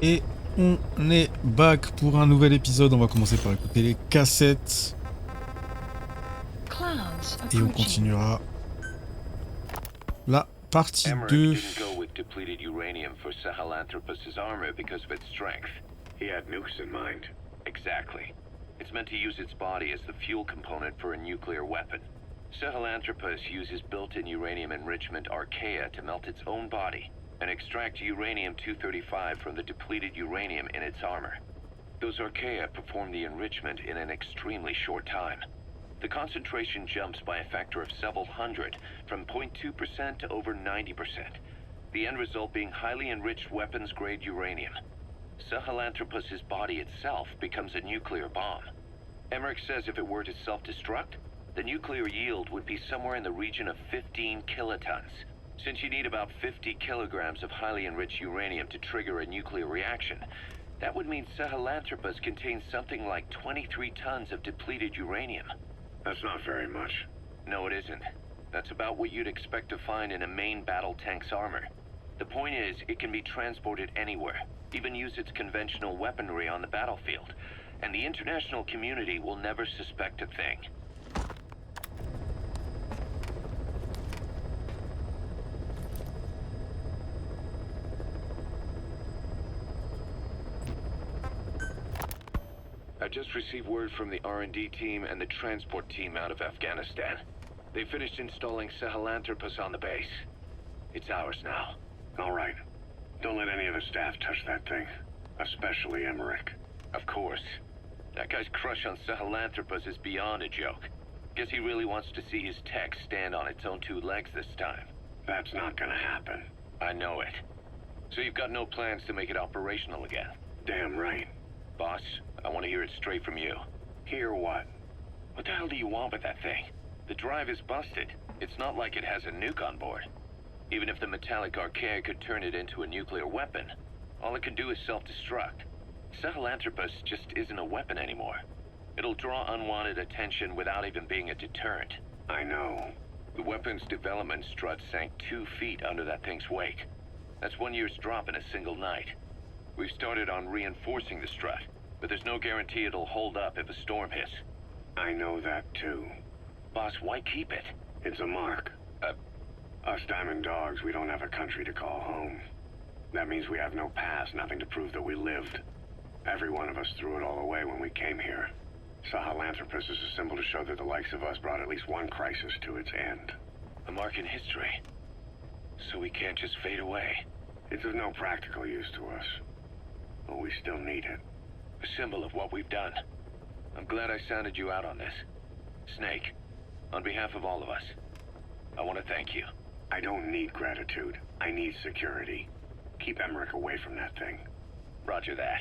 Et on est back pour un nouvel épisode. On va commencer par écouter les cassettes. Et on continuera la partie Emmerich 2. didn't go with depleted uranium for Sahelanthropus' armor because of its strength. He had nukes in mind. Exactly. It's meant to use its body as the fuel component for a nuclear weapon. Sahelanthropus uses built-in uranium enrichment archaea to melt its own body and extract uranium-235 from the depleted uranium in its armor. Those archaea perform the enrichment in an extremely short time. The concentration jumps by a factor of several hundred, from 0.2% to over 90%. The end result being highly enriched weapons-grade uranium. Sahelanthropus' body itself becomes a nuclear bomb. Emmerich says if it were to self-destruct, the nuclear yield would be somewhere in the region of 15 kilotons. Since you need about 50 kilograms of highly enriched uranium to trigger a nuclear reaction, that would mean Sahelanthropus contains something like 23 tons of depleted uranium. That's not very much. No, it isn't. That's about what you'd expect to find in a main battle tank's armor. The point is, it can be transported anywhere, even use its conventional weaponry on the battlefield, and the international community will never suspect a thing. I just received word from the R&D team and the transport team out of Afghanistan. They finished installing Sahelanthropus on the base. It's ours now. All right. Don't let any of the staff touch that thing. Especially Emmerich. Of course. That guy's crush on Sahelanthropus is beyond a joke. Guess he really wants to see his tech stand on its own two legs this time. That's not gonna happen. I know it. So you've got no plans to make it operational again? Damn right. Boss, I want to hear it straight from you. Hear what? What the hell do you want with that thing? The drive is busted. It's not like it has a nuke on board. Even if the metallic archaea could turn it into a nuclear weapon, all it can do is self-destruct. Sahelanthropus just isn't a weapon anymore. It'll draw unwanted attention without even being a deterrent. I know. The weapon's development strut sank 2 feet under that thing's wake. That's 1 year's drop in a single night. We've started on reinforcing the strut, but there's no guarantee it'll hold up if a storm hits. I know that too. Boss, why keep it? It's a mark. Us diamond dogs, we don't have a country to call home. That means we have no past, nothing to prove that we lived. Every one of us threw it all away when we came here. Sahelanthropus is a symbol to show that the likes of us brought at least one crisis to its end. A mark in history. So we can't just fade away. It's of no practical use to us. But we still need it. A symbol of what we've done. I'm glad I sounded you out on this. Snake, on behalf of all of us, I want to thank you. I don't need gratitude. I need security. Keep Emmerich away from that thing. Roger that.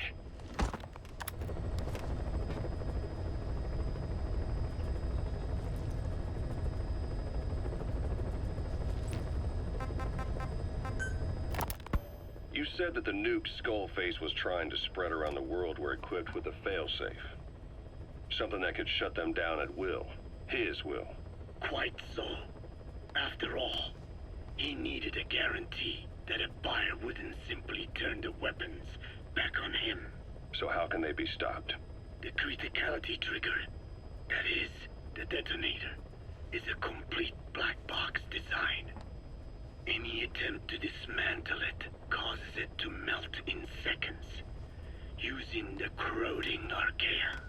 You said that the nuke Skullface was trying to spread around the world were equipped with a failsafe. Something that could shut them down at will. His will. Quite so. After all, he needed a guarantee that a buyer wouldn't simply turn the weapons back on him. So how can they be stopped? The criticality trigger, that is, the detonator, is a complete black box design. Any attempt to dismantle it causes it to melt in seconds, using the corroding archaea.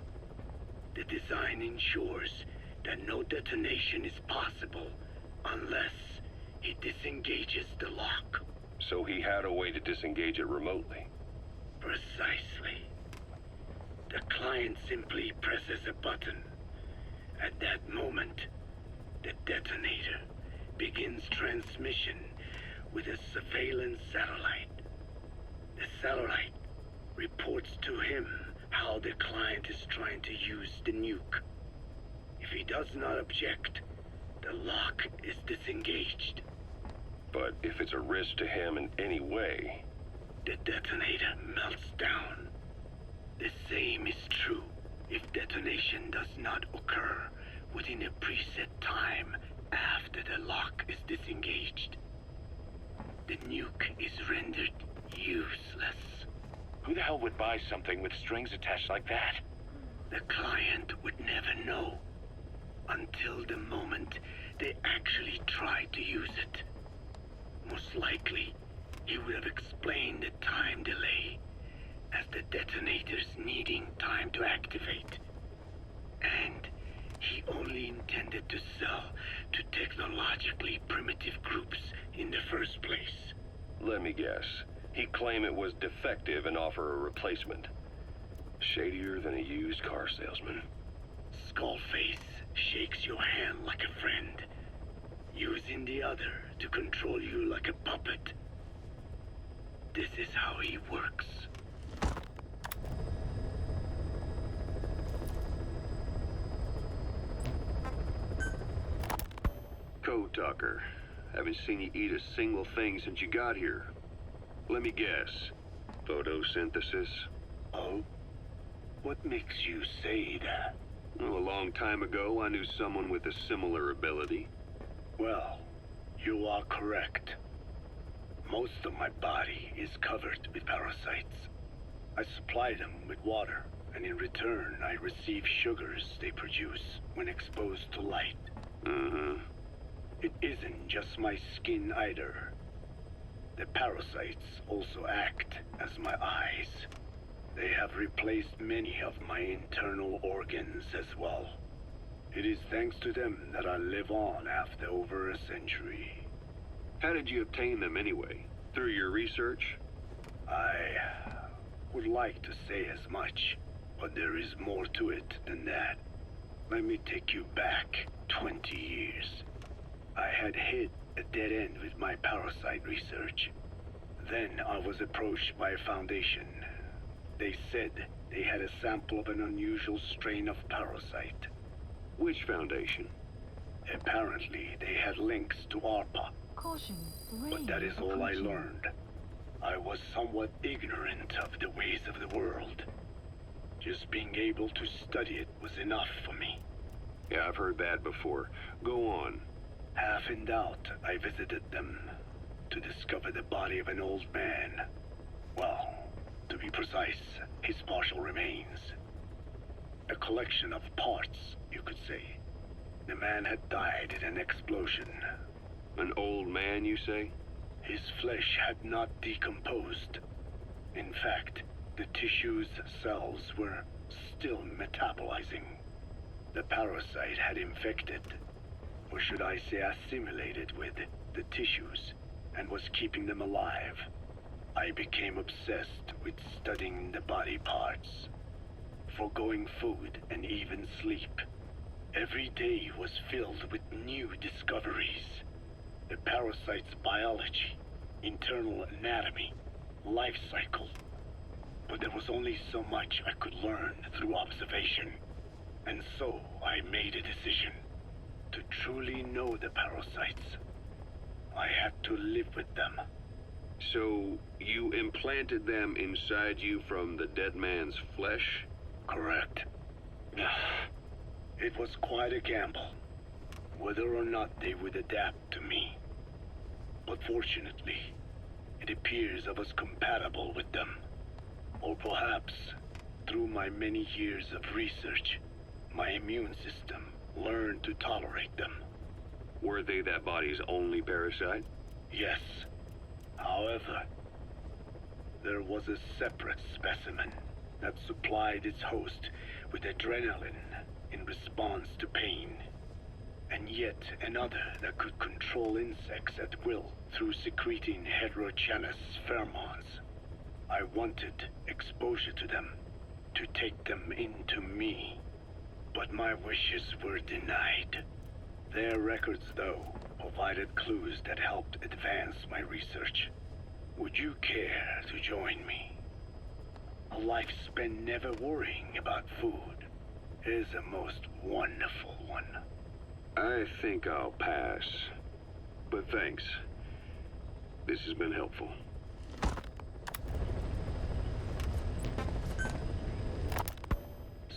The design ensures that no detonation is possible unless it disengages the lock. So he had a way to disengage it remotely. Precisely. The client simply presses a button. At that moment, the detonator begins transmission with a surveillance satellite. The satellite reports to him how the client is trying to use the nuke. If he does not object, the lock is disengaged. But if it's a risk to him in any way... The detonator melts down. The same is true if detonation does not occur within a preset time after the lock is disengaged. The nuke is rendered useless. Who the hell would buy something with strings attached like that? The client would never know until the moment they actually tried to use it. Most likely, he would have explained the time delay as the detonators needing time to activate. And he only intended to sell to technologically primitive groups in the first place. Let me guess. He'd claim it was defective and offer a replacement. Shadier than a used car salesman. Skullface shakes your hand like a friend, using the other to control you like a puppet. This is how he works. Code Talker. Haven't seen you eat a single thing since you got here. Let me guess. Photosynthesis? Oh? What makes you say that? Well, a long time ago, I knew someone with a similar ability. Well, you are correct. Most of my body is covered with parasites. I supply them with water, and in return, I receive sugars they produce when exposed to light. It isn't just my skin either. The parasites also act as my eyes. They have replaced many of my internal organs as well. It is thanks to them that I live on after over a century. How did you obtain them anyway? Through your research? I would like to say as much, but there is more to it than that. Let me take you back 20 years. I had hit a dead end with my parasite research. Then I was approached by a foundation. They said they had a sample of an unusual strain of parasite. Which foundation? Apparently, they had links to ARPA. Caution, But that is all I learned. I was somewhat ignorant of the ways of the world. Just being able to study it was enough for me. Yeah, I've heard that before. Go on. Half in doubt, I visited them to discover the body of an old man. Well, to be precise, his partial remains. A collection of parts, you could say. The man had died in an explosion. An old man, you say? His flesh had not decomposed. In fact, the tissue's cells were still metabolizing. The parasite had infected, or should I say assimilated with, the tissues, and was keeping them alive. I became obsessed with studying the body parts, foregoing food and even sleep. Every day was filled with new discoveries. The parasite's biology, internal anatomy, life cycle. But there was only so much I could learn through observation. And so I made a decision. To truly know the parasites, I had to live with them. So, you implanted them inside you from the dead man's flesh? Correct. It was quite a gamble, whether or not they would adapt to me. But fortunately, it appears I was compatible with them. Or perhaps, through my many years of research, my immune system learned to tolerate them. Were they that body's only parasite? Yes. However, there was a separate specimen that supplied its host with adrenaline in response to pain, and yet another that could control insects at will through secreting heterogeneous pheromones. I wanted exposure to them, to take them into me, but my wishes were denied. Their records, though, provided clues that helped advance my research. Would you care to join me? A life spent never worrying about food is a most wonderful one. I think I'll pass. But thanks. This has been helpful.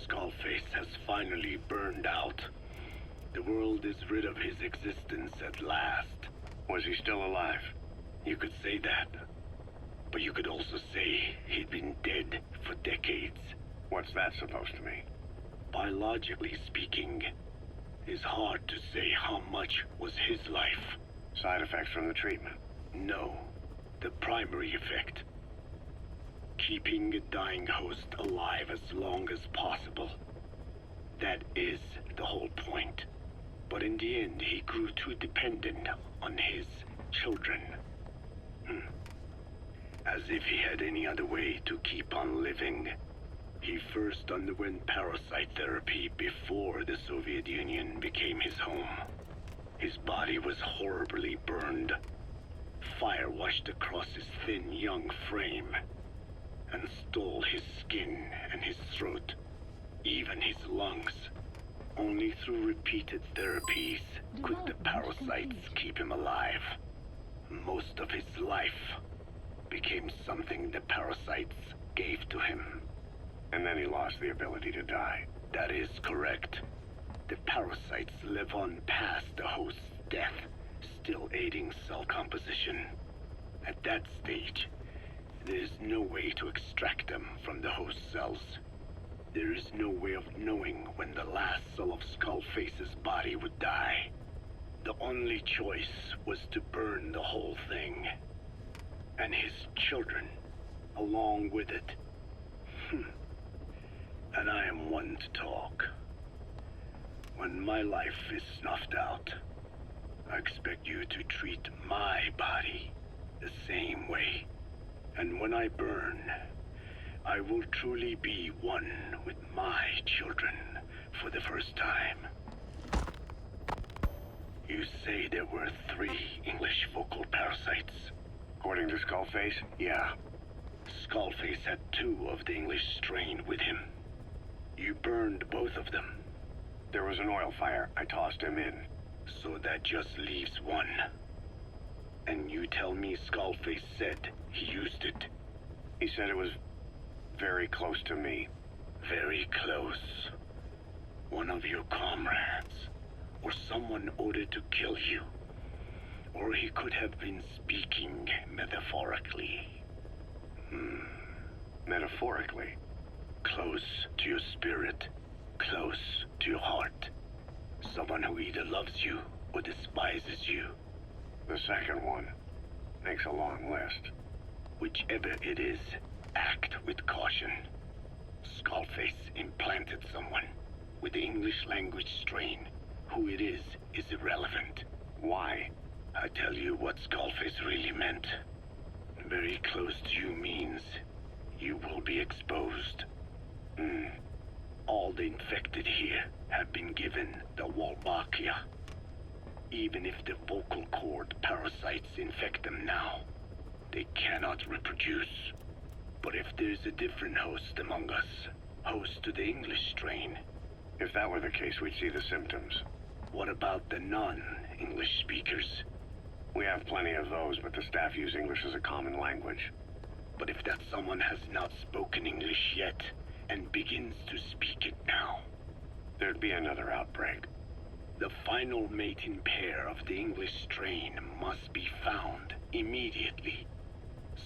Skullface has finally burned out. The world is rid of his existence at last. Was he still alive? You could say that. But you could also say he'd been dead that supposed to mean? Biologically speaking, it's hard to say how much was his life. Side effects from the treatment? No, the primary effect. Keeping a dying host alive as long as possible. That is the whole point. But in the end, he grew too dependent on his children. As if he had any other way to keep on living. He first underwent parasite therapy before the Soviet Union became his home. His body was horribly burned. Fire washed across his thin young frame and stole his skin and his throat, even his lungs. Only through repeated therapies could the parasites keep him alive. Most of his life became something the parasites gave to him. And then he lost the ability to die. That is correct. The parasites live on past the host's death, still aiding cell composition. At that stage, there is no way to extract them from the host cells. There is no way of knowing when the last cell of Skullface's body would die. The only choice was to burn the whole thing. And his children, along with it. And I am one to talk. When my life is snuffed out, I expect you to treat my body the same way. And when I burn, I will truly be one with my children for the first time. You say there were 3 English vocal parasites. According to Skullface, yeah. Skullface had 2 of the English strain with him. You burned both of them. There was an oil fire. I tossed him in. So that just leaves 1. And you tell me Skullface said he used it. He said it was very close to me. Very close. One of your comrades, or someone ordered to kill you. Or he could have been speaking metaphorically. Metaphorically? Close to your spirit, close to your heart. Someone who either loves you or despises you. The second one makes a long list. Whichever it is, act with caution. Skullface implanted someone with the English language strain. Who it is irrelevant. Why? I tell you what Skullface really meant. Very close to you means you will be exposed. All the infected here have been given the Wolbachia. Even if the vocal cord parasites infect them now, they cannot reproduce. But if there's a different host among us, host to the English strain. If that were the case, we'd see the symptoms. What about the non-English speakers? We have plenty of those, but the staff use English as a common language. But if that someone has not spoken English yet, and begins to speak it now, there'd be another outbreak. The final mating pair of the English strain must be found immediately.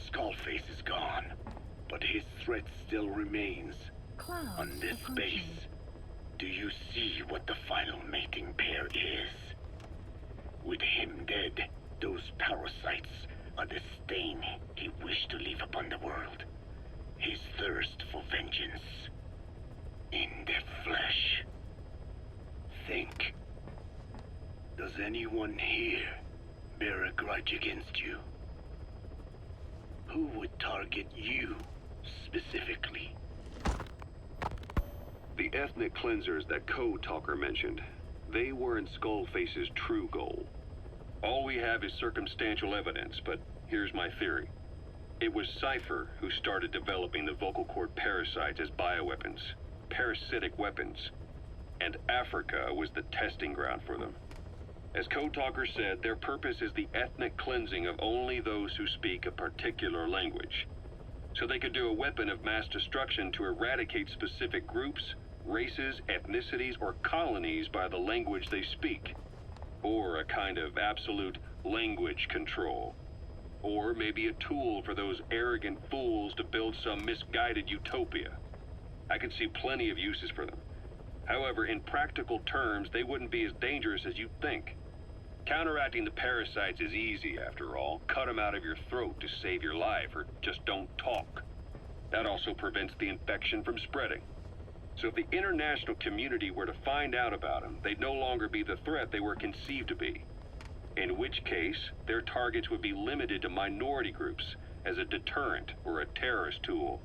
Skullface is gone, but his threat still remains on this base. Do you see what the final mating pair is? With him dead, those parasites are the stain he wished to leave upon the world. His thirst for vengeance. In the flesh. Think. Does anyone here bear a grudge against you? Who would target you, specifically? The ethnic cleansers that Code Talker mentioned, they weren't Skullface's true goal. All we have is circumstantial evidence, but here's my theory. It was Cypher who started developing the vocal cord parasites as bioweapons, parasitic weapons, and Africa was the testing ground for them. As Code Talker said, their purpose is the ethnic cleansing of only those who speak a particular language. So they could do a weapon of mass destruction to eradicate specific groups, races, ethnicities, or colonies by the language they speak. Or a kind of absolute language control. Or maybe a tool for those arrogant fools to build some misguided utopia. I can see plenty of uses for them. However, in practical terms, they wouldn't be as dangerous as you'd think. Counteracting the parasites is easy, after all. Cut them out of your throat to save your life, or just don't talk. That also prevents the infection from spreading. So if the international community were to find out about them, they'd no longer be the threat they were conceived to be. In which case, their targets would be limited to minority groups as a deterrent or a terrorist tool.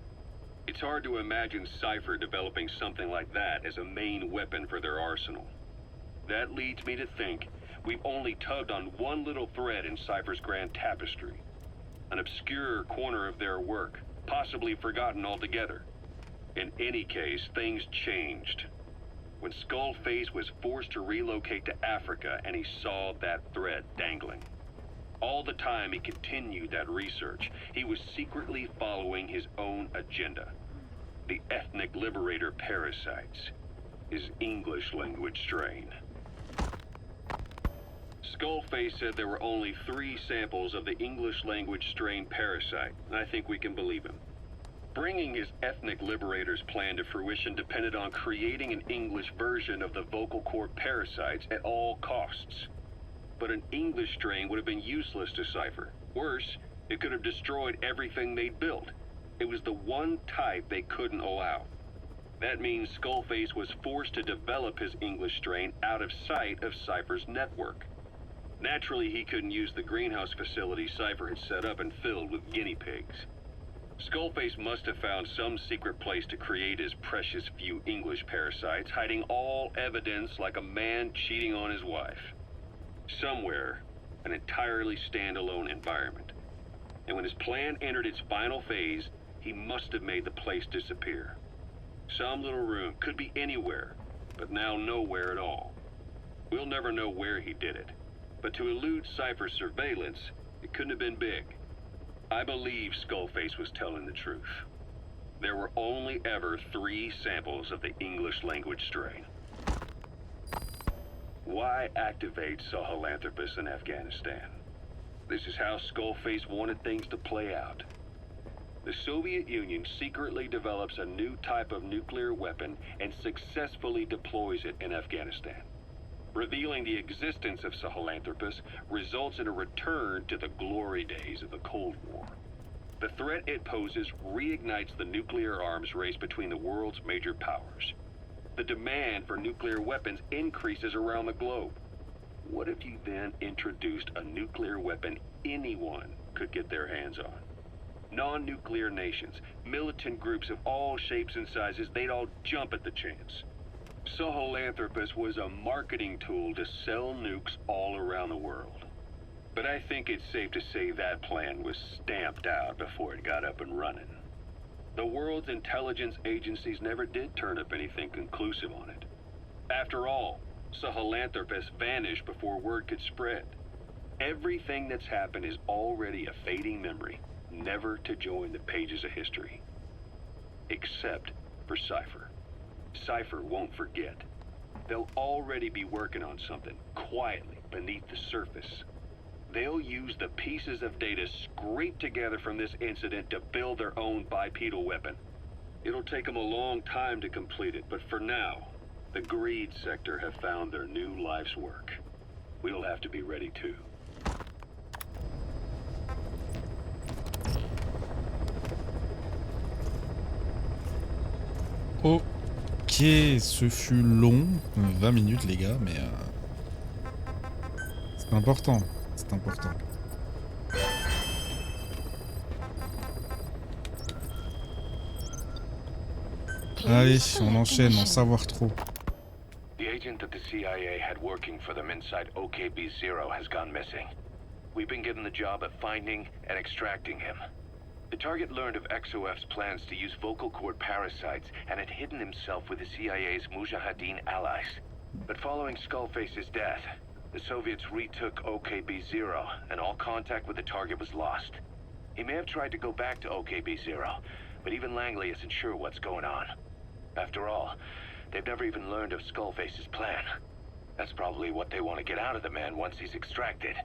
It's hard to imagine Cypher developing something like that as a main weapon for their arsenal. That leads me to think we've only tugged on one little thread in Cypher's grand tapestry. An obscure corner of their work, possibly forgotten altogether. In any case, things changed. When Skullface was forced to relocate to Africa and he saw that thread dangling. All the time he continued that research, he was secretly following his own agenda. The ethnic liberator parasites, his English language strain. Skullface said there were only 3 samples of the English language strain parasite, and I think we can believe him. Bringing his ethnic liberator's plan to fruition depended on creating an English version of the vocal cord parasites at all costs. But an English strain would have been useless to Cypher. Worse, it could have destroyed everything they'd built. It was the one type they couldn't allow. That means Skullface was forced to develop his English strain out of sight of Cypher's network. Naturally, he couldn't use the greenhouse facility Cypher had set up and filled with guinea pigs. Skullface must have found some secret place to create his precious few English parasites, hiding all evidence like a man cheating on his wife. Somewhere, an entirely standalone environment. And when his plan entered its final phase, he must have made the place disappear. Some little room, could be anywhere, but now nowhere at all. We'll never know where he did it, but to elude Cypher's surveillance, it couldn't have been big. I believe Skullface was telling the truth. There were only ever 3 samples of the English language strain. Why activate Sahelanthropus in Afghanistan? This is how Skullface wanted things to play out. The Soviet Union secretly develops a new type of nuclear weapon and successfully deploys it in Afghanistan. Revealing the existence of Sahelanthropus results in a return to the glory days of the Cold War. The threat it poses reignites the nuclear arms race between the world's major powers. The demand for nuclear weapons increases around the globe. What if you then introduced a nuclear weapon anyone could get their hands on? Non-nuclear nations, militant groups of all shapes and sizes, they'd all jump at the chance. Sahelanthropus was a marketing tool to sell nukes all around the world. But I think it's safe to say that plan was stamped out before it got up and running. The world's intelligence agencies never did turn up anything conclusive on it. After all, Sahelanthropus vanished before word could spread. Everything that's happened is already a fading memory, never to join the pages of history. Except for Cypher. Cypher won't forget. They'll already be working on something, quietly, beneath the surface. They'll use the pieces of data scraped together from this incident to build their own bipedal weapon. It'll take them a long time to complete it, but for now, the greed sector have found their new life's work. We'll have to be ready too. Ok, ce fut long, 20 minutes les gars, mais c'est important, c'est important. Allez, on enchaîne, en savoir trop. The agent that the CIA had working for them inside OKB-0 has gone missing. We've been given the job of finding and extracting him. The target learned of XOF's plans to use vocal cord parasites and had hidden himself with the CIA's Mujahideen allies. But following Skullface's death, the Soviets retook OKB-0 and all contact with the target was lost. He may have tried to go back to OKB-0, but even Langley isn't sure what's going on. After all, they've never even learned of Skullface's plan. That's probably what they want to get out of the man once he's extracted.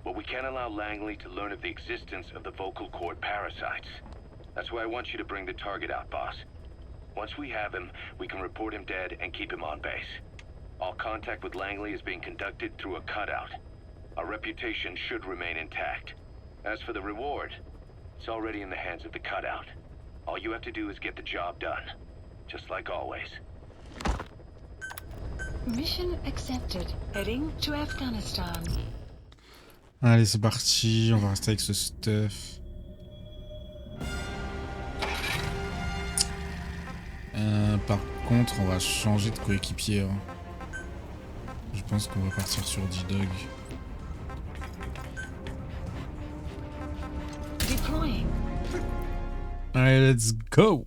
But we can't allow Langley to learn of the existence of the vocal cord parasites. That's why I want you to bring the target out, boss. Once we have him, we can report him dead and keep him on base. All contact with Langley is being conducted through a cutout. Our reputation should remain intact. As for the reward, it's already in the hands of the cutout. All you have to do is get the job done. Just like always. Mission accepted. Heading to Afghanistan. Allez, c'est parti. On va rester avec ce stuff. Par contre, on va changer de coéquipier. Hein. Je pense qu'on va partir sur D-Dog. Deploying. Allez, let's go!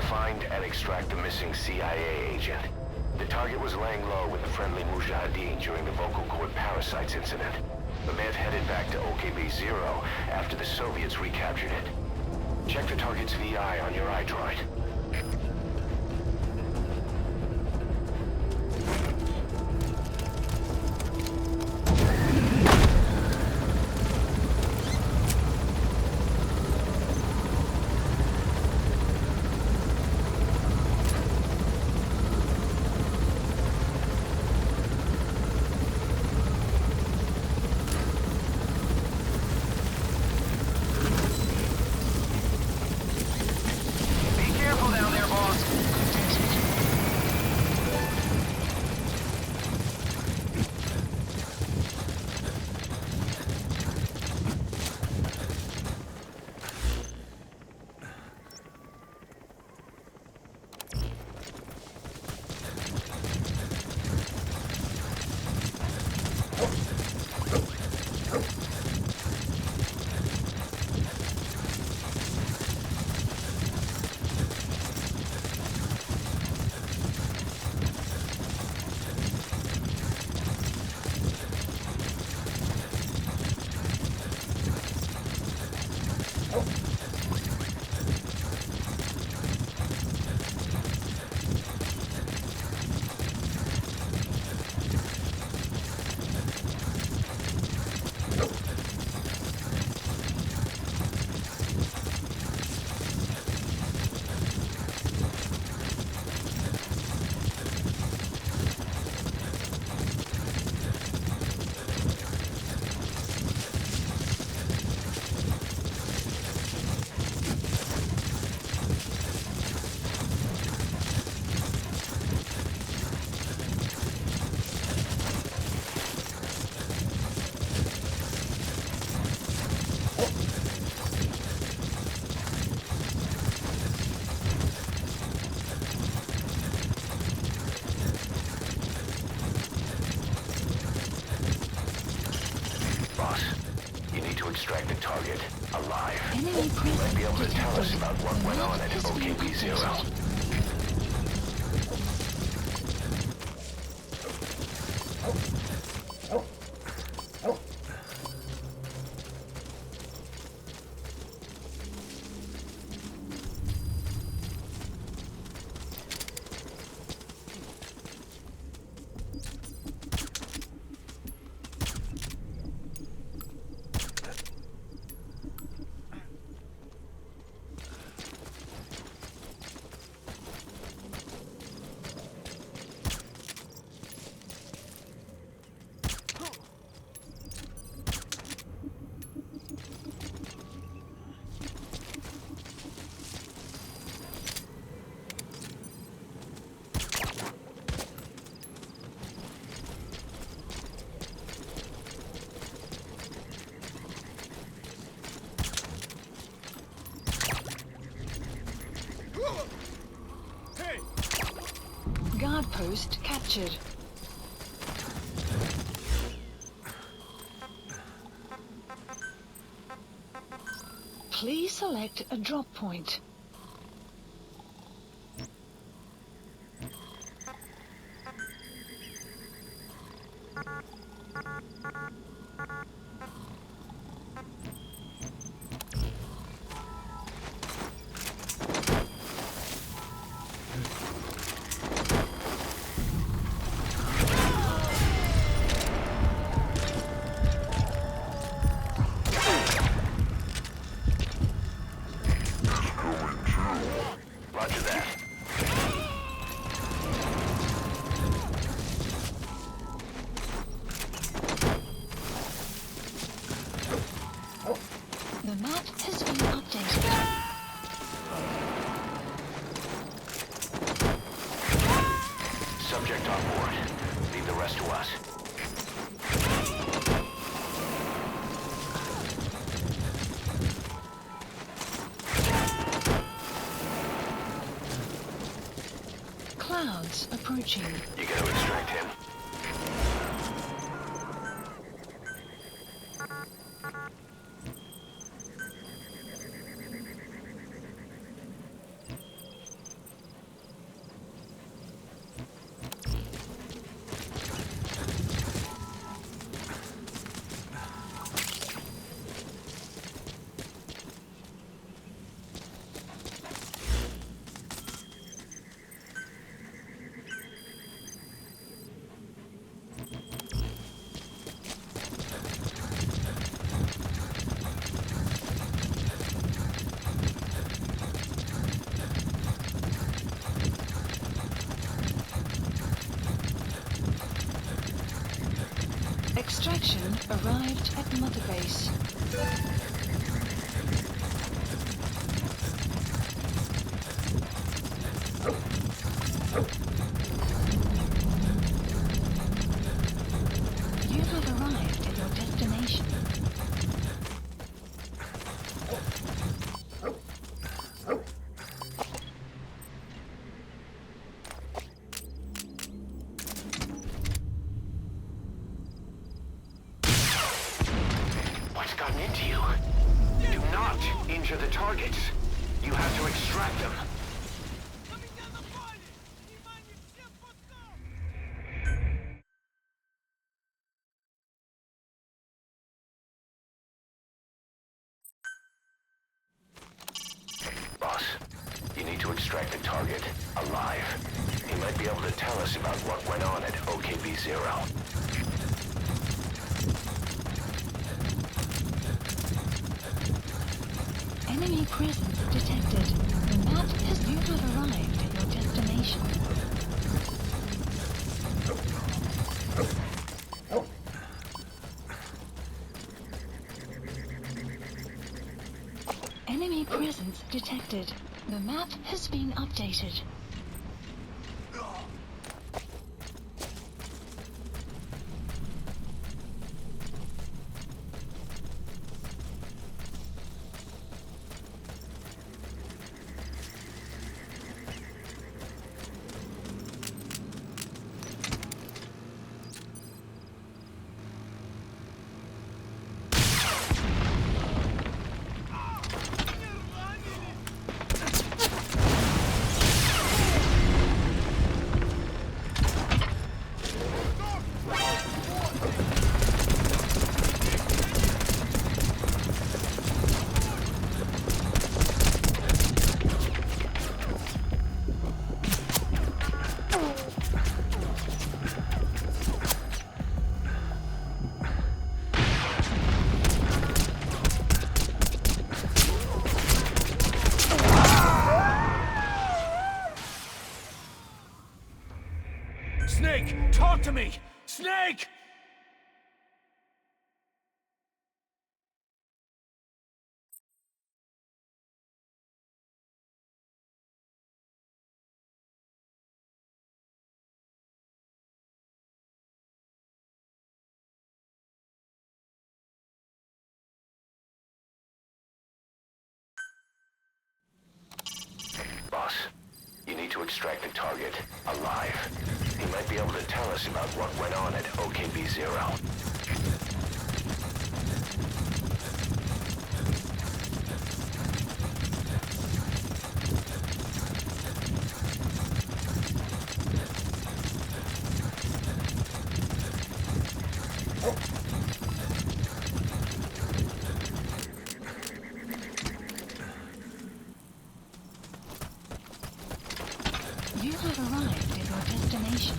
Find and extract the missing CIA agent. The target was laying low with the friendly Mujahideen during the vocal cord parasites incident. The man headed back to OKB-0 after the Soviets recaptured it. Check the target's VI on your iDroid. Extract the target alive. Enemy You might be able to presence tell us detected. about what went on at OKB-0. Guard post captured. Please select a drop point. rest to us. Clouds approaching. You gotta extract him. Extraction arrived at Mother Base. You have arrived at your destination. What's gotten into you? Do not injure the targets. You have to extract them. Boss, you need to extract the target alive. He might be able to tell us about what went on at OKB-0. Enemy presence detected. The map has you have arrived at your destination. Enemy presence detected. The map has been updated. Snake, talk to me! Snake! Boss, you need to extract the target alive. He might be able to tell us about what went on at OKB-0. You have arrived at your destination.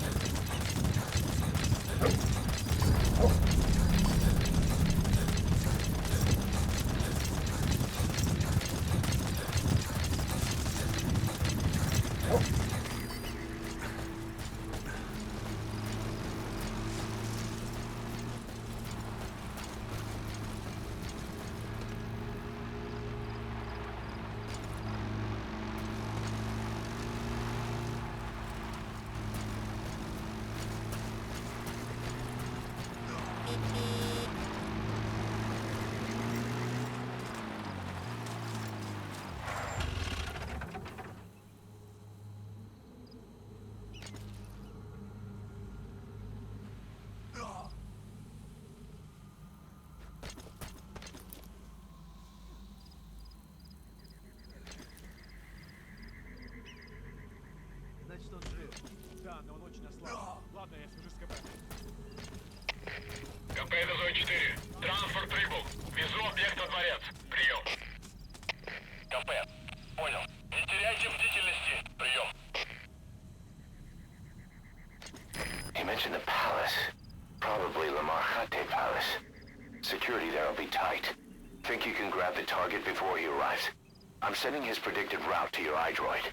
Да, но он очень ослаб. Ладно, я свяжусь с КП. КП до зоны 4. Транспорт прибыл. Везу объект во дворец. Прием. КП. Понял. Не теряйте бдительности. Прием. He mentioned the palace. Probably La Marjate Palace. Security there will be tight. Think you can grab the target before he arrives? I'm sending his predicted route to your iDroid.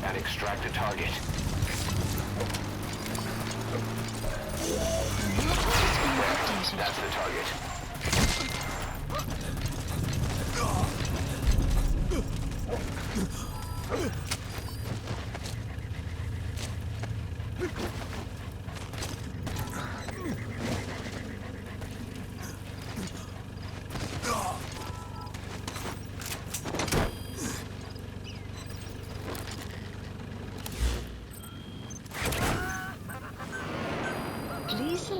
And extract the target. That's the target.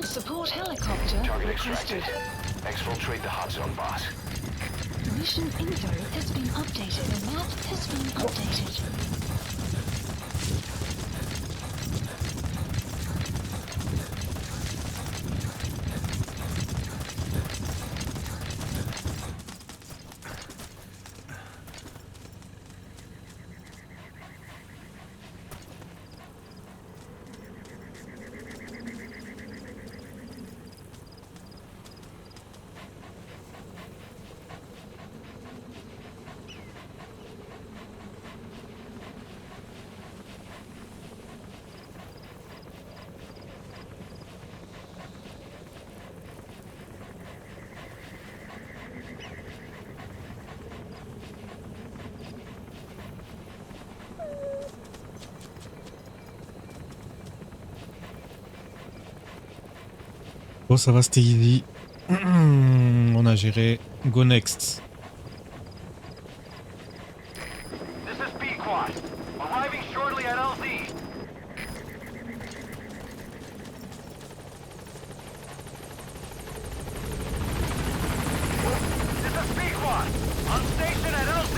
Support helicopter Target requested. extracted. Exfiltrate the hot zone, boss. Mission info has been updated. The map has been updated. Bon, ça va, c'était easy. On a géré. Go next. This is B-Quad. Arriving shortly at LZ. This is B-Quad. On station at LZ.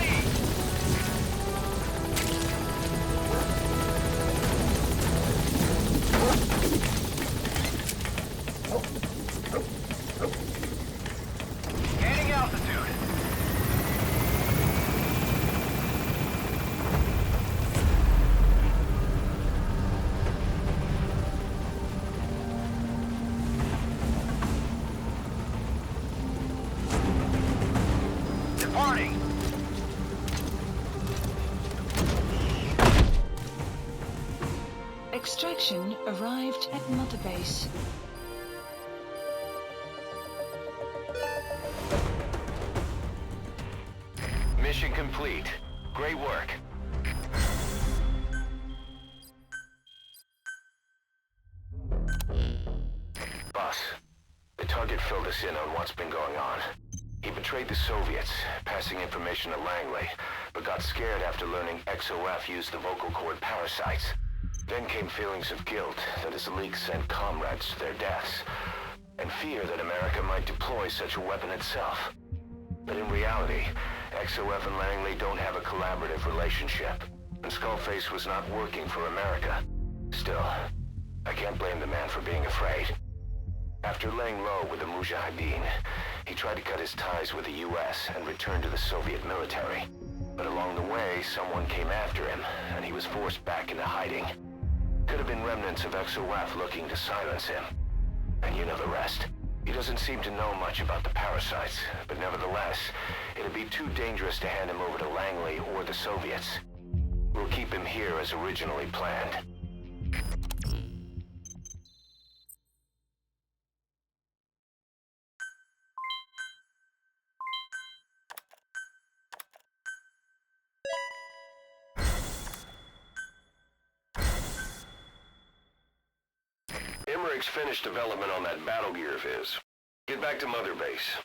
Gaining altitude. Departing. Extraction arrived at Mother Base. Mission complete. Great work. Boss, the target filled us in on what's been going on. He betrayed the Soviets, passing information to Langley, but got scared after learning XOF used the vocal cord parasites. Then came feelings of guilt that his leak sent comrades to their deaths, and fear that America might deploy such a weapon itself. But in reality, XOF and Langley don't have a collaborative relationship, and Skullface was not working for America. Still, I can't blame the man for being afraid. After laying low with the Mujahideen, he tried to cut his ties with the US and return to the Soviet military. But along the way, someone came after him, and he was forced back into hiding. Could have been remnants of XOF looking to silence him. And you know the rest. He doesn't seem to know much about the parasites, but nevertheless, it'd be too dangerous to hand him over to Langley or the Soviets. We'll keep him here as originally planned. Emmerich's finished development on that battle gear of his. Get back to Mother Base.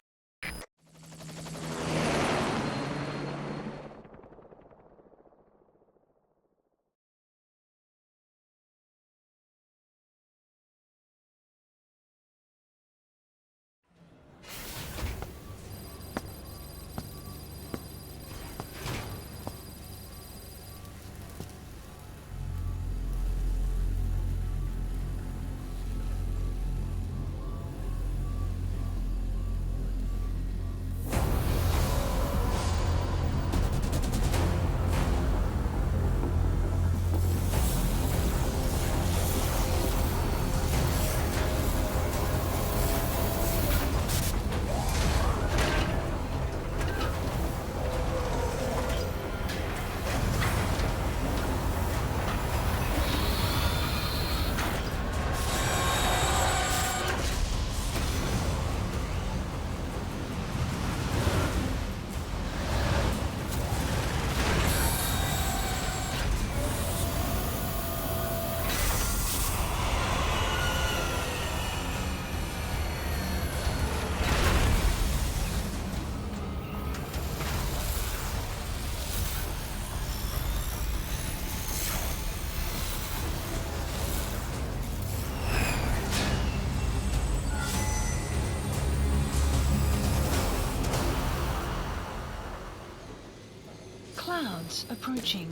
Clouds approaching.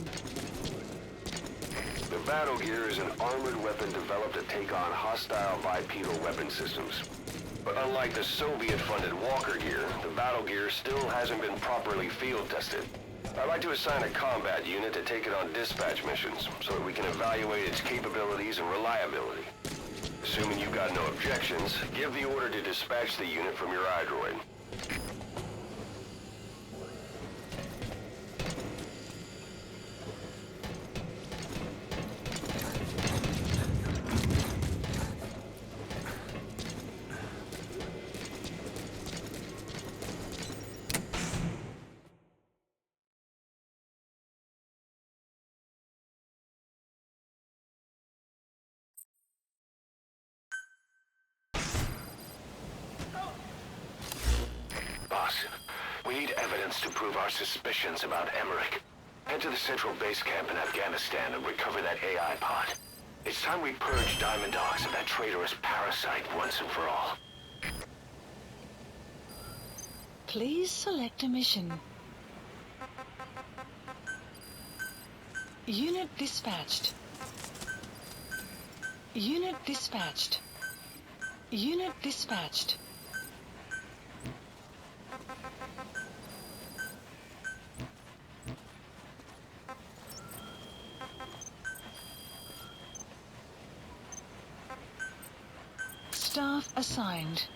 The battle gear is an armored weapon developed to take on hostile bipedal weapon systems. But unlike the Soviet-funded Walker gear, the battle gear still hasn't been properly field tested. I'd like to assign a combat unit to take it on dispatch missions, so that we can evaluate its capabilities and reliability. Assuming you've got no objections, give the order to dispatch the unit from your iDroid. We need evidence to prove our suspicions about Emmerich. Head to the central base camp in Afghanistan and recover that AI pod. It's time we purge Diamond Dogs of that traitorous parasite once and for all. Please select a mission. Unit dispatched. Unit dispatched. Unit dispatched. Staff assigned.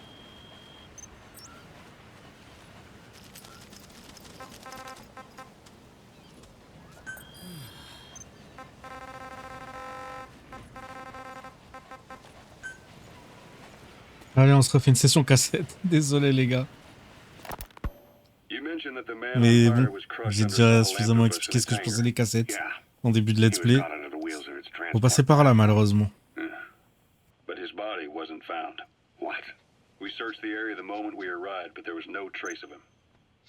Allez, on se refait une session cassette. Désolé les gars. Mais bon, j'ai déjà suffisamment expliqué ce que je pensais des cassettes en début de let's play. Faut passer par là malheureusement. But his body wasn't found. searched the area the moment we arrived, but there was no trace of him.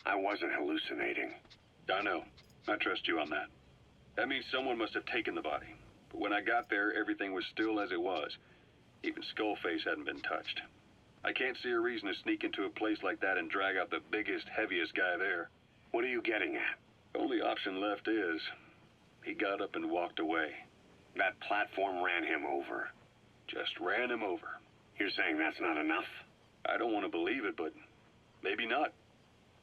I wasn't hallucinating. I know. I trust you on that. That means someone must have taken the body. But when I got there, everything was still as it was. Even Skullface hadn't been touched. I can't see a reason to sneak into a place like that and drag out the biggest, heaviest guy there. What are you getting at? The only option left is he got up and walked away. That platform ran him over. Just ran him over. You're saying that's not enough? I don't want to believe it, but maybe not.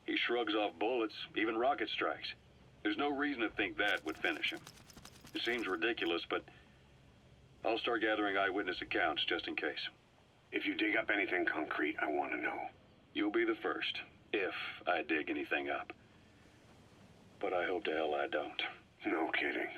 He shrugs off bullets, even rocket strikes. There's no reason to think that would finish him. It seems ridiculous, but I'll start gathering eyewitness accounts just in case. If you dig up anything concrete, I want to know. You'll be the first, if I dig anything up. But I hope to hell I don't. No kidding.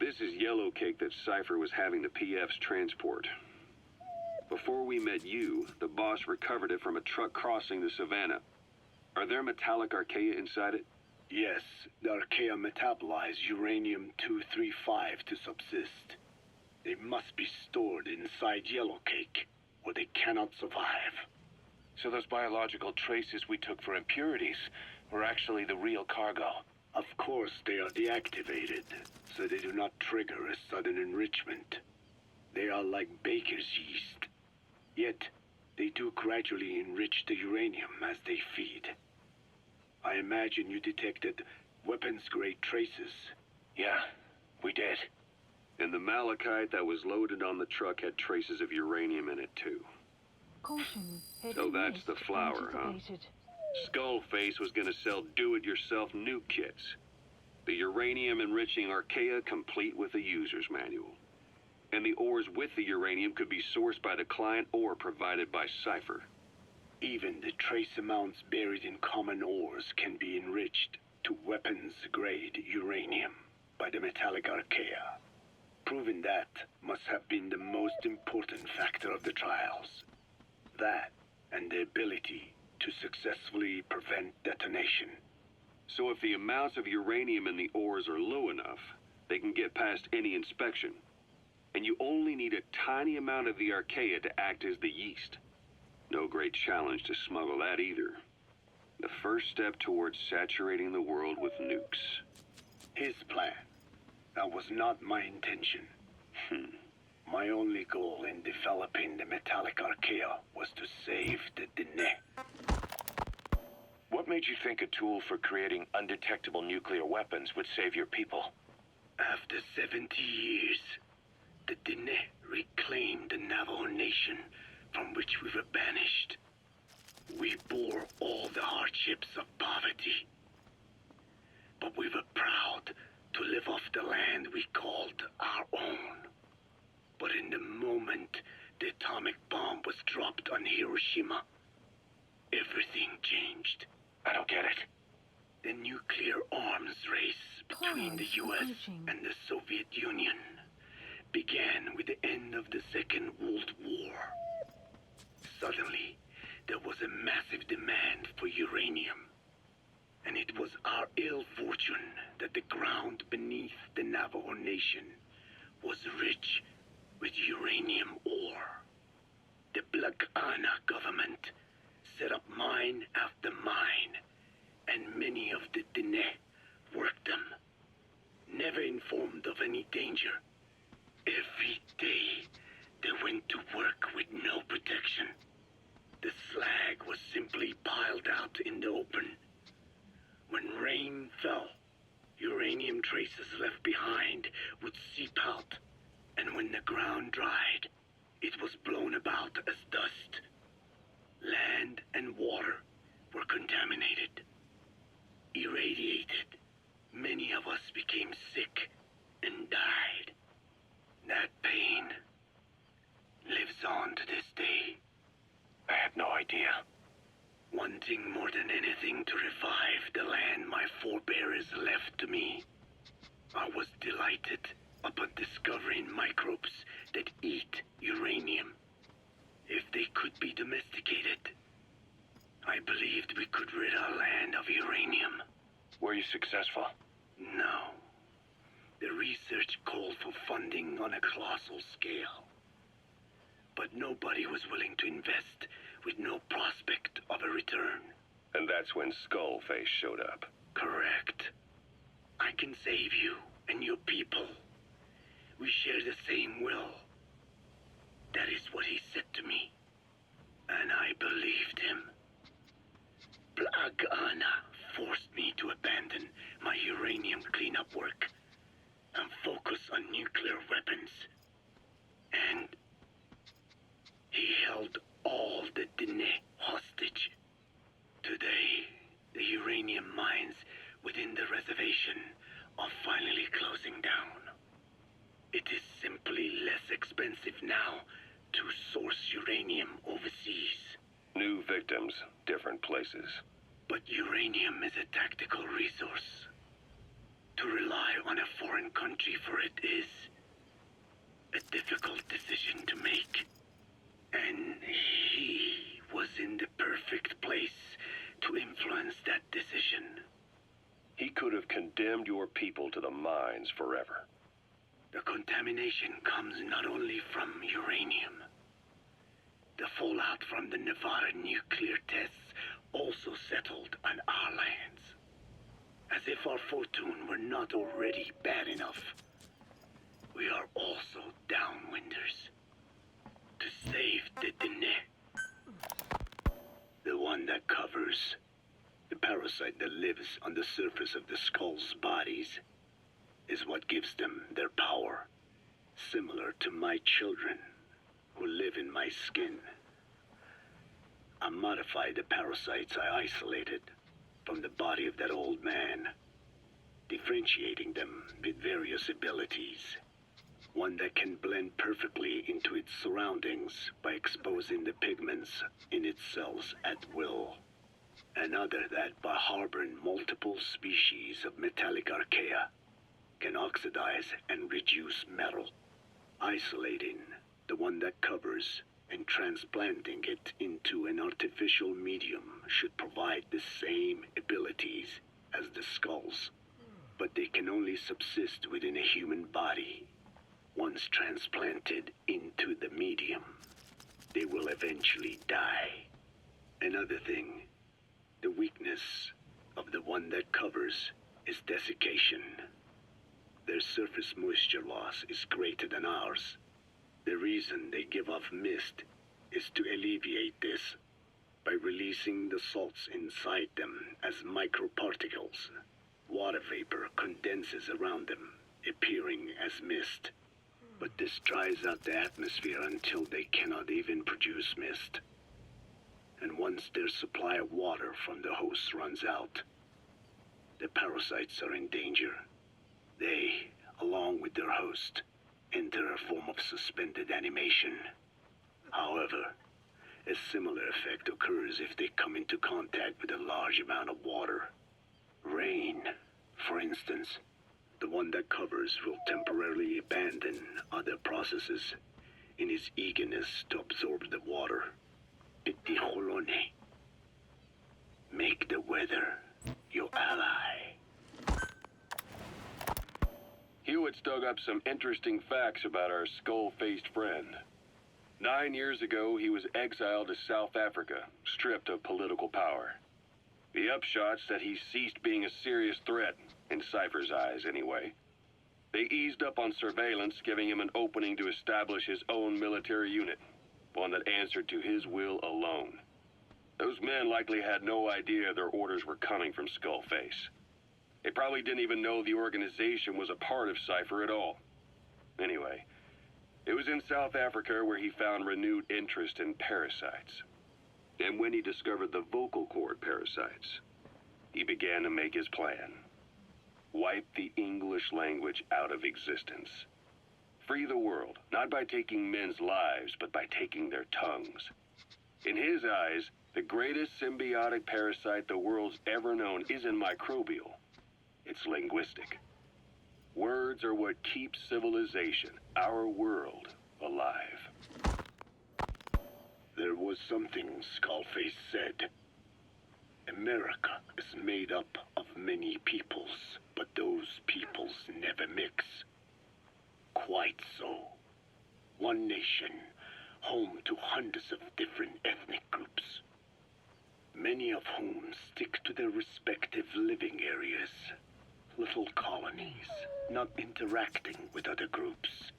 This is yellow cake that Cypher was having the PF's transport. Before we met you, the boss recovered it from a truck crossing the savannah. Are there metallic archaea inside it? Yes, the archaea metabolize uranium-235 to subsist. They must be stored inside yellow cake, or they cannot survive. So those biological traces we took for impurities were actually the real cargo. Of course, they are deactivated, so they do not trigger a sudden enrichment. They are like baker's yeast. Yet, they do gradually enrich the uranium as they feed. I imagine you detected weapons-grade traces. Yeah, we did. And the malachite that was loaded on the truck had traces of uranium in it too. Caution. So that's the flower, huh? Skullface was gonna sell do-it-yourself nuke kits. The uranium-enriching archaea complete with a user's manual. And the ores with the uranium could be sourced by the client or provided by Cypher. Even the trace amounts buried in common ores can be enriched to weapons-grade uranium by the metallic archaea. Proving that must have been the most important factor of the trials. That and the ability to successfully prevent detonation. So if the amounts of uranium in the ores are low enough, they can get past any inspection. And you only need a tiny amount of the archaea to act as the yeast. No great challenge to smuggle that either. The first step towards saturating the world with nukes. His plan. That was not my intention. My only goal in developing the metallic archaea was to save the Dene. What made you think a tool for creating undetectable nuclear weapons would save your people? After 70 years, the Dene reclaimed the Navajo nation from which we were banished. We bore all the hardships of poverty. But we were proud to live off the land we called our own. But in the moment the atomic bomb was dropped on Hiroshima, everything changed. I don't get it. The nuclear arms race between the US and the Soviet Union began with the end of the Second World War. Suddenly, there was a massive demand for uranium. And it was our ill fortune that the ground beneath the Navajo Nation was rich with uranium ore. The Black Ana government set up mine after mine, and many of the Dene worked them, never informed of any danger. Every day, they went to work with no protection. The slag was simply piled out in the open. When rain fell, uranium traces left behind would seep out, and when the ground dried, it was blown about as dust. Land and water were contaminated, irradiated. Many of us became sick and died. That pain lives on to this day. I had upon discovering microbes that eat uranium. If they could be domesticated, I believed we could rid our land of uranium. Were you successful? No. The research called for funding on a colossal scale. But nobody was willing to invest with no prospect of a return. And that's when Skullface showed up. Correct. I can save you and your people. We share the same will. That is what he said to me. And I believed him. Blagana forced me to abandon my uranium cleanup work and focus on nuclear weapons. And he held all the Dine hostage. Today, the uranium mines within the reservation are finally closing down. It is simply less expensive now to source uranium overseas. New victims, different places. But uranium is a tactical resource. To rely on a foreign country for it is a difficult decision to make. And he was in the perfect place to influence that decision. He could have condemned your people to the mines forever. The contamination comes not only from uranium. The fallout from the Nevada nuclear tests also settled on our lands. As if our fortune were not already bad enough, we are also downwinders. To save the Dine, the one that covers the parasite that lives on the surface of the skull's bodies, is what gives them their power, similar to my children who live in my skin. I modified the parasites I isolated from the body of that old man, differentiating them with various abilities. One that can blend perfectly into its surroundings by exposing the pigments in its cells at will. Another that, by harboring multiple species of metallic archaea, can oxidize and reduce metal. Isolating the one that covers and transplanting it into an artificial medium should provide the same abilities as the skulls, but they can only subsist within a human body. Once transplanted into the medium, they will eventually die. Another thing, the weakness of the one that covers is desiccation. Their surface moisture loss is greater than ours. The reason they give off mist is to alleviate this by releasing the salts inside them as microparticles. Water vapor condenses around them, appearing as mist. But this dries out the atmosphere until they cannot even produce mist. And once their supply of water from the host runs out, the parasites are in danger. They, along with their host, enter a form of suspended animation. However, a similar effect occurs if they come into contact with a large amount of water. Rain, for instance. The one that covers will temporarily abandon other processes in his eagerness to absorb the water. Pitijolone. Make the weather your ally. Hewitt's dug up some interesting facts about our skull-faced friend. 9 years ago, he was exiled to South Africa, stripped of political power. The upshot's that he ceased being a serious threat, in Cypher's eyes anyway. They eased up on surveillance, giving him an opening to establish his own military unit, one that answered to his will alone. Those men likely had no idea their orders were coming from Skullface. They probably didn't even know the organization was a part of Cypher at all. Anyway, it was in South Africa where he found renewed interest in parasites. And when he discovered the vocal cord parasites, he began to make his plan. Wipe the English language out of existence. Free the world, not by taking men's lives, but by taking their tongues. In his eyes, the greatest symbiotic parasite the world's ever known isn't microbial. It's linguistic. Words are what keeps civilization, our world, alive. There was something Skullface said. America is made up of many peoples, but those peoples never mix. Quite so. One nation, home to hundreds of different ethnic groups, many of whom stick to their respective living areas. Little colonies, not interacting with other groups,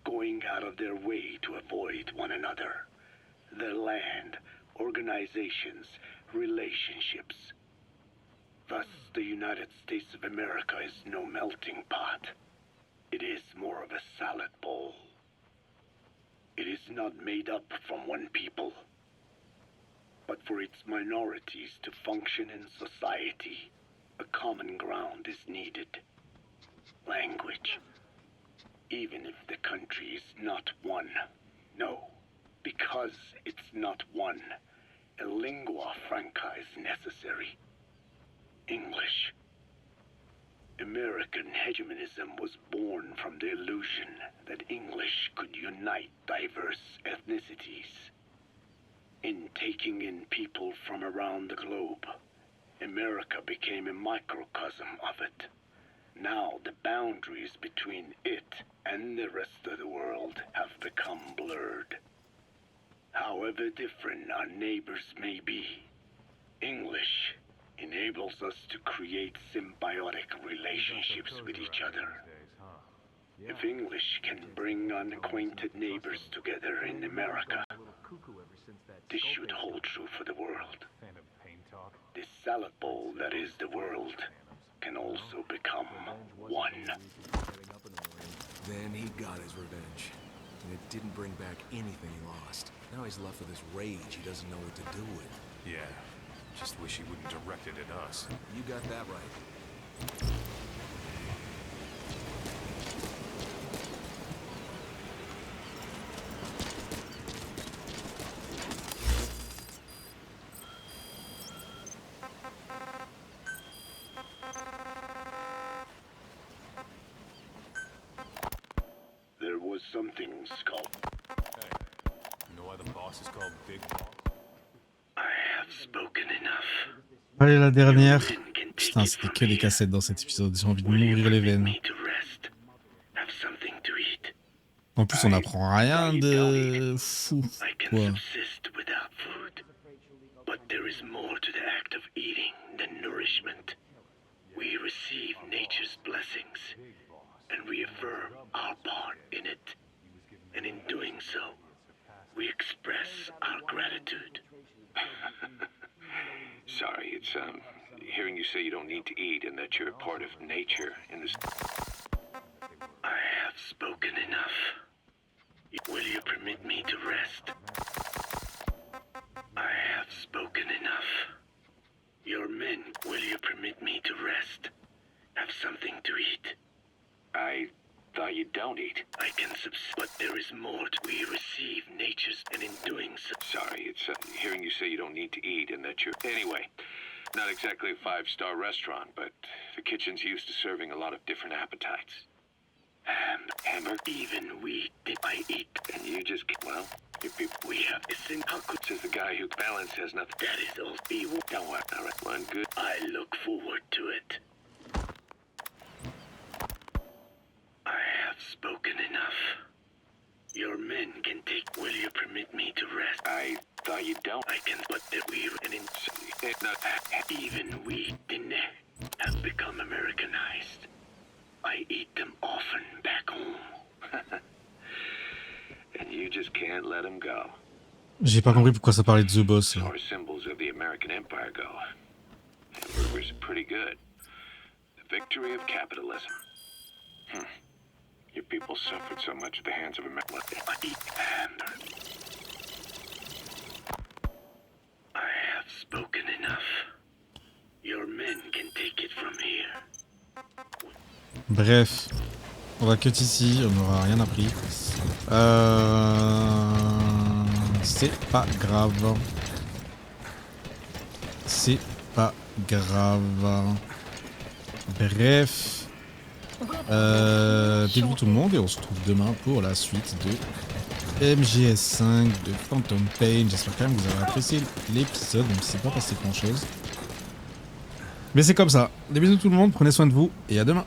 going out of their way to avoid one another, their land, organizations, relationships. Thus, the United States of America is no melting pot. It is more of a salad bowl. It is not made up from one people, but for its minorities to function in society, a common ground is needed. Language. Even if the country is not one. No, because it's not one. A lingua franca is necessary. English. American hegemonism was born from the illusion that English could unite diverse ethnicities. In taking in people from around the globe, America became a microcosm of it. Now the boundaries between it and the rest of the world have become blurred. However different our neighbors may be, English enables us to create symbiotic relationships with each other. If English can bring unacquainted neighbors together in America, this should hold true for the world. This salad bowl that is the world can also become one. Then he got his revenge, and it didn't bring back anything he lost. Now he's left with this rage he doesn't know what to do with. Yeah. Just wish he wouldn't direct it at us. You got that right. There was something Skull. Hey, you know why the boss is called Big Boss? I have spoken enough. Allez, la dernière. Putain, c'était que des cassettes dans cet épisode. J'ai envie de m'ouvrir les veines. En plus, on apprend rien de fou. Quoi. But there is more to the act of eating than nourishment. We receive nature's blessings and reaffirm our part in it. And in doing so, we express our gratitude. Sorry, it's, hearing you say you don't need to eat and that you're a part of nature in this... I have spoken enough. Will you permit me to rest? I have spoken enough. Your men, will you permit me to rest? Have something to eat? I thought you don't eat. I can but there is more to we receive nature's, and in doing so... Sorry, it's, hearing you say you don't need to eat and that you're... Anyway, not exactly a five-star restaurant, but the kitchen's used to serving a lot of different appetites. Hamburger? Even we did I eat. And you just... Well, your people... We have a sin... How could... Says the guy who balance has nothing... That is all evil. Don't worry, all right, one good... I look forward to it. I have spoken enough. Your men can take... Will you permit me to rest? I thought you don't. I can... But that we... And in... Not... Even we, Dine, have become Americanized. I eat them often back home. And you just can't let them go. J'ai pas compris pourquoi ça parlait de The Boss. As far as symbols of the American Empire go, hamburgers are pretty good. The victory of capitalism. Your people suffered so much at the hands of America. I eat hamburgers. I have spoken enough. Your men can take it from here. Bref, on va cut ici, on n'aura rien appris. C'est pas grave. C'est pas grave. Bref, Bisous tout le monde et on se retrouve demain pour la suite de MGS5 de Phantom Pain. J'espère quand même que vous avez apprécié l'épisode, même si c'est pas passé grand chose. Mais c'est comme ça. Des bisous tout le monde, prenez soin de vous et à demain.